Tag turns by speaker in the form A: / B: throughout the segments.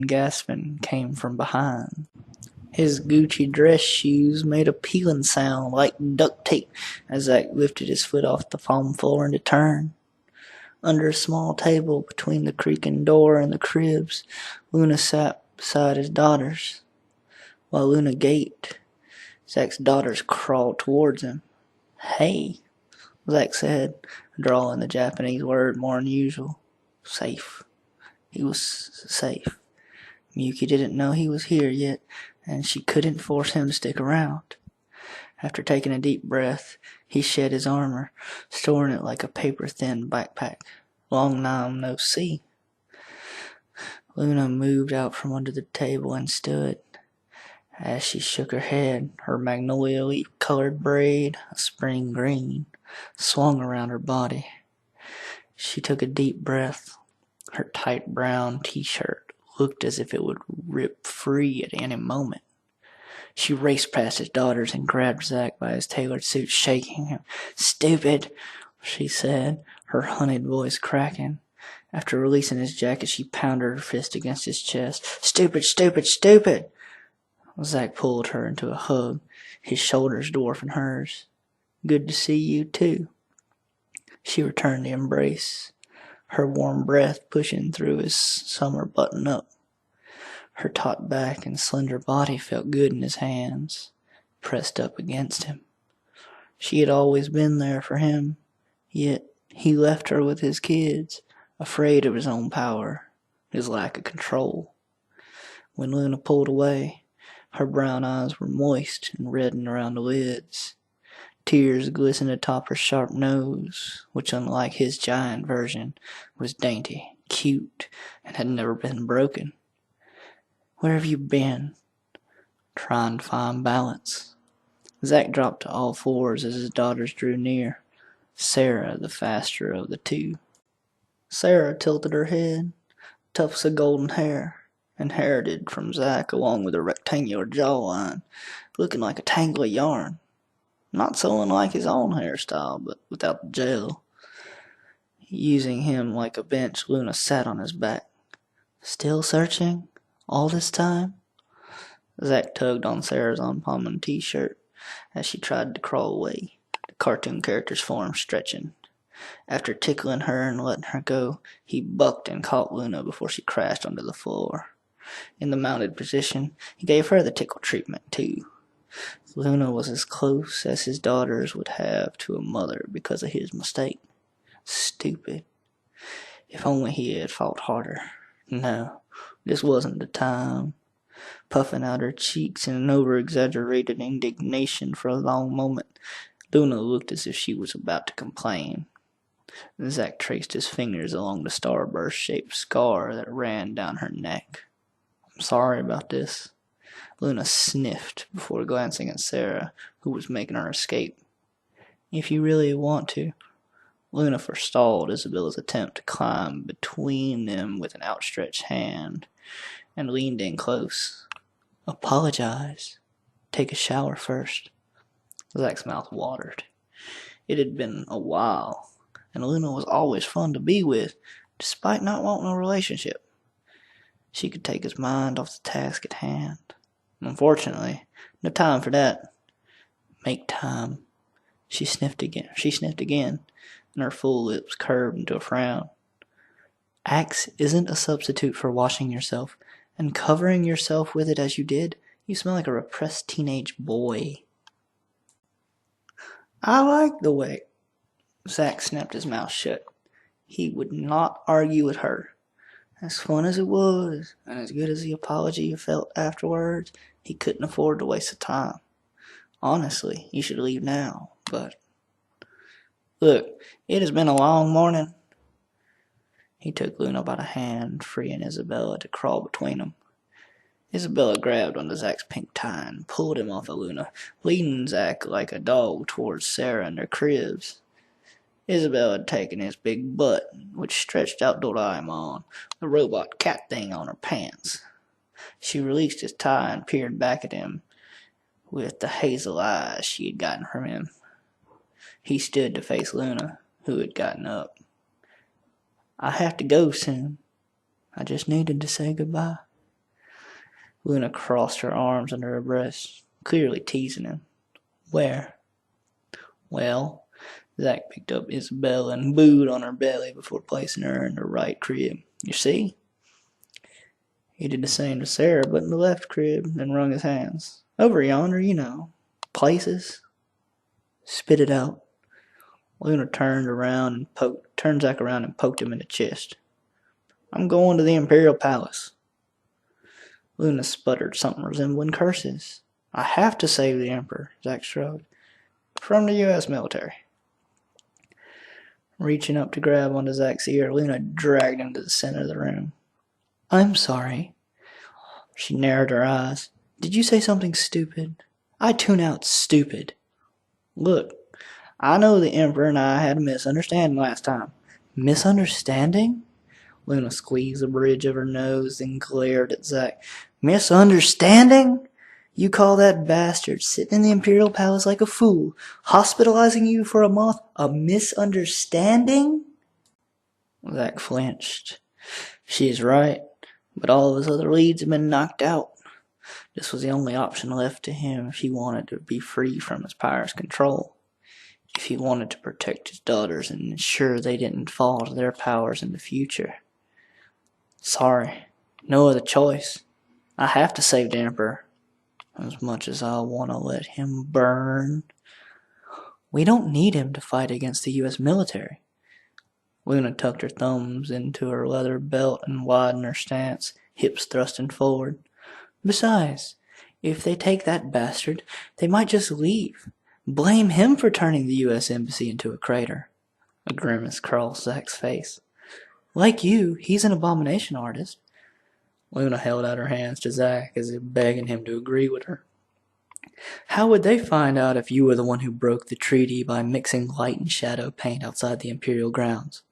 A: gasping came from behind. His Gucci dress shoes made a peeling sound like duct tape as Zach lifted his foot off the foam floor and to turn. Under a small table between the creaking door and the cribs, Luna sat beside his daughters. While Luna gaped, Zach's daughters crawled towards him. "Hey," Zach said, drawling the Japanese word more than usual. Safe. He was safe. Miyuki didn't know he was here yet, and she couldn't force him to stick around. After taking a deep breath, he shed his armor, storing it like a paper-thin backpack. Long time no see. Luna moved out from under the table and stood. As she shook her head, her magnolia leaf-colored braid, a spring green, swung around her body. She took a deep breath. Her tight brown t-shirt looked as if it would rip free at any moment. She raced past his daughters and grabbed Zach by his tailored suit, shaking him. "Stupid," she said, her honeyed voice cracking. After releasing his jacket, she pounded her fist against his chest. "Stupid, stupid, stupid!" Zach pulled her into a hug, his shoulders dwarfing hers. "Good to see you, too." She returned the embrace, her warm breath pushing through his summer button-up. Her taut back and slender body felt good in his hands, pressed up against him. She had always been there for him, yet he left her with his kids, afraid of his own power, his lack of control. When Luna pulled away, her brown eyes were moist and reddened around the lids. Tears glistened atop her sharp nose, which, unlike his giant version, was dainty, cute, and had never been broken. "Where have you been?" "Trying to find balance." Zach dropped to all fours as his daughters drew near, Sarah the faster of the two. Sarah tilted her head, tufts of golden hair, inherited from Zach along with a rectangular jawline, looking like a tangle of yarn. Not so unlike his own hairstyle, but without the gel. Using him like a bench, Luna sat on his back. "Still searching? All this time?" Zach tugged on Sarah's unpalmed t-shirt as she tried to crawl away, the cartoon character's form stretching. After tickling her and letting her go, he bucked and caught Luna before she crashed onto the floor. In the mounted position, he gave her the tickle treatment, too. Luna was as close as his daughters would have to a mother because of his mistake. Stupid. If only he had fought harder. No, this wasn't the time. Puffing out her cheeks in an over-exaggerated indignation for a long moment, Luna looked as if she was about to complain. Zach traced his fingers along the starburst-shaped scar that ran down her neck. "I'm sorry about this." Luna sniffed before glancing at Sarah, who was making her escape. "If you really want to." Luna forestalled Isabella's attempt to climb between them with an outstretched hand, and leaned in close. "Apologize. Take a shower first." Zach's mouth watered. It had been a while, and Luna was always fun to be with, despite not wanting a relationship. She could take his mind off the task at hand. Unfortunately, no time for that. "Make time." She sniffed again, and her full lips curved into a frown. "Axe isn't a substitute for washing yourself, and covering yourself with it as you did, you smell like a repressed teenage boy." "I like the way." Zach snapped his mouth shut. He would not argue with her. As fun as it was, and as good as the apology he felt afterwards, he couldn't afford to waste the time. Honestly, he should leave now, but... "Look, it has been a long morning." He took Luna by the hand, freeing Isabella to crawl between them. Isabella grabbed onto Zach's pink tie and pulled him off of Luna, leading Zach like a dog towards Sarah and their cribs. Isabella had taken his big butt, which stretched out Doraemon, the robot cat thing on her pants. She released his tie and peered back at him with the hazel eyes she had gotten from him. He stood to face Luna, who had gotten up. "I have to go soon. I just needed to say goodbye." Luna crossed her arms under her breast, clearly teasing him. Where? Well, Zack picked up Isabella and booed on her belly before placing her in the right crib. You see? He did the same to Sarah, but in the left crib, and wrung his hands. Over yonder, you know. Places. Spit it out. Luna turned Zack around and poked him in the chest. I'm going to the Imperial Palace. Luna sputtered something resembling curses. I have to save the Emperor, Zack shrugged. From the U.S. military. Reaching up to grab onto Zack's ear, Luna dragged him to the center of the room. I'm sorry. She narrowed her eyes. Did you say something stupid? I tune out stupid. Look, I know the Emperor and I had a misunderstanding last time. Misunderstanding? Luna squeezed the bridge of her nose and glared at Zack. Misunderstanding? You call that bastard sitting in the Imperial Palace like a fool, hospitalizing you for a month, a misunderstanding? Zack flinched. She's right, but all of his other leads had been knocked out. This was the only option left to him if he wanted to be free from his pirate's control. If he wanted to protect his daughters and ensure they didn't fall to their powers in the future. Sorry, no other choice. I have to save the Emperor. As much as I want to let him burn. We don't need him to fight against the U.S. military. Luna tucked her thumbs into her leather belt and widened her stance, hips thrusting forward. Besides, if they take that bastard, they might just leave. Blame him for turning the U.S. embassy into a crater. A grimace crossed Zack's face. Like you, he's an abomination artist. Luna held out her hands to Zack as if begging him to agree with her. How would they find out if you were the one who broke the treaty by mixing light and shadow paint outside the Imperial grounds?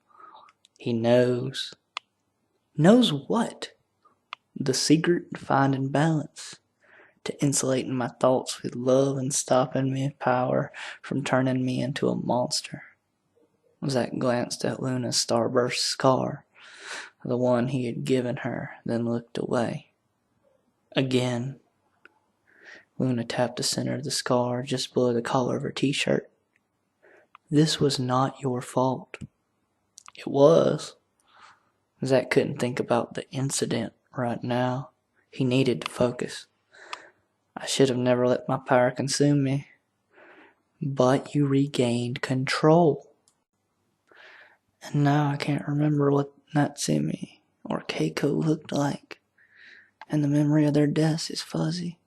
A: He knows. Knows what? The secret to finding balance. To insulating my thoughts with love and stopping me power from turning me into a monster. Zack glanced at Luna's starburst scar. The one he had given her, then looked away. Again. Luna tapped the center of the scar just below the collar of her t-shirt. This was not your fault. It was. Zack couldn't think about the incident right now. He needed to focus. I should have never let my power consume me. But you regained control. And now I can't remember what Natsumi or Keiko looked like, and the memory of their deaths is fuzzy.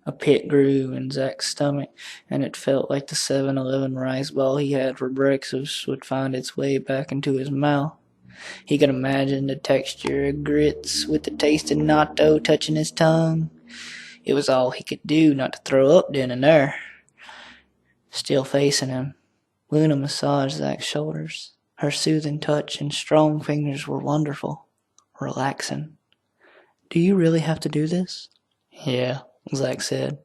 A: A pit grew in Zack's stomach, and it felt like the 7-Eleven rice ball he had for breakfast would find its way back into his mouth. He could imagine the texture of grits with the taste of natto touching his tongue. It was all he could do not to throw up then and there. Still facing him, Luna massaged Zack's shoulders. Her soothing touch and strong fingers were wonderful, relaxing. Do you really have to do this? Yeah, Zack said.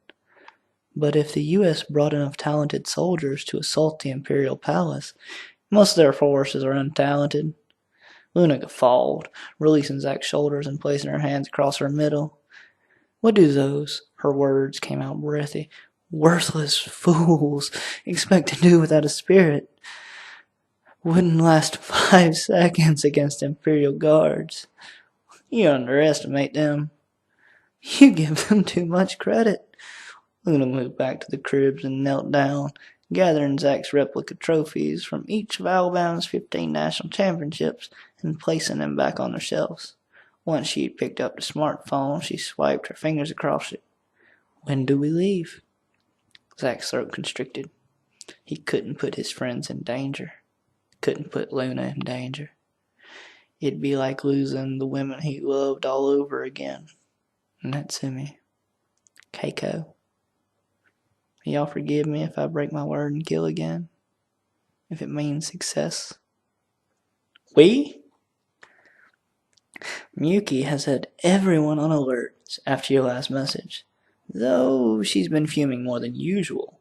A: But if the U.S. brought enough talented soldiers to assault the Imperial Palace, most of their forces are untalented. Luna guffawed, releasing Zack's shoulders and placing her hands across her middle. What do those, her words came out breathy, worthless fools expect to do without a spirit? Wouldn't last 5 seconds against Imperial guards. You underestimate them. You give them too much credit. Luna moved back to the cribs and knelt down, gathering Zack's replica trophies from each of Alabama's 15 national championships and placing them back on their shelves. Once she had picked up the smartphone, she swiped her fingers across it. When do we leave? Zack's throat constricted. He couldn't put his friends in danger. Couldn't put Luna in danger. It'd be like losing the women he loved all over again. Natsumi. Keiko. Y'all forgive me if I break my word and kill again? If it means success? We? Miyuki has had everyone on alert after your last message, though she's been fuming more than usual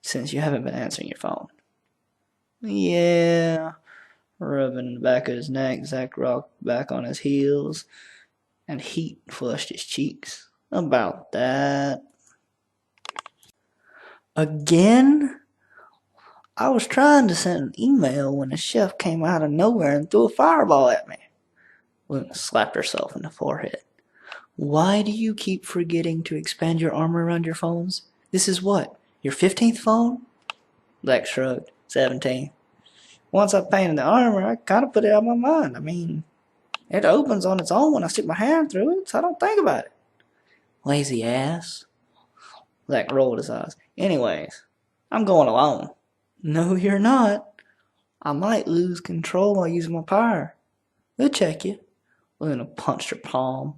A: since you haven't been answering your phone. Yeah, rubbing the back of his neck, Zack rocked back on his heels. and heat flushed his cheeks. About that. Again? I was trying to send an email when the chef came out of nowhere and threw a fireball at me. Luna slapped herself in the forehead. Why do you keep forgetting to expand your armor around your phones? This is what? Your 15th phone? Zack shrugged. 17th. Once I painted the armor, I kind of put it out of my mind. I mean, it opens on its own when I stick my hand through it, so I don't think about it. Lazy ass. Zack rolled his eyes. Anyways, I'm going alone. No, you're not. I might lose control while using my power. We'll check you. Luna punched her palm.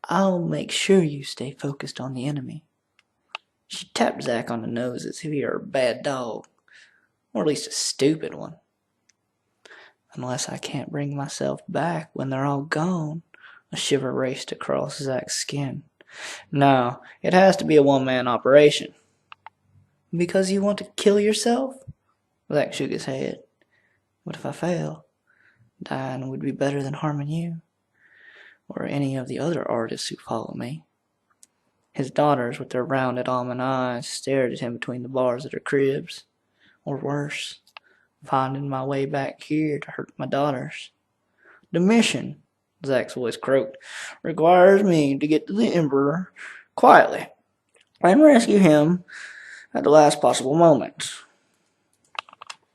A: I'll make sure you stay focused on the enemy. She tapped Zack on the nose as if he were a bad dog, or at least a stupid one. Unless I can't bring myself back when they're all gone. A shiver raced across Zack's skin. No, it has to be a one-man operation. Because you want to kill yourself? Zack shook his head. What if I fail? Dying would be better than harming you, or any of the other artists who follow me. His daughters, with their rounded almond eyes, stared at him between the bars of their cribs. Or worse, finding my way back here to hurt my daughters. The mission, Zack's voice croaked, requires me to get to the Emperor quietly and rescue him at the last possible moment.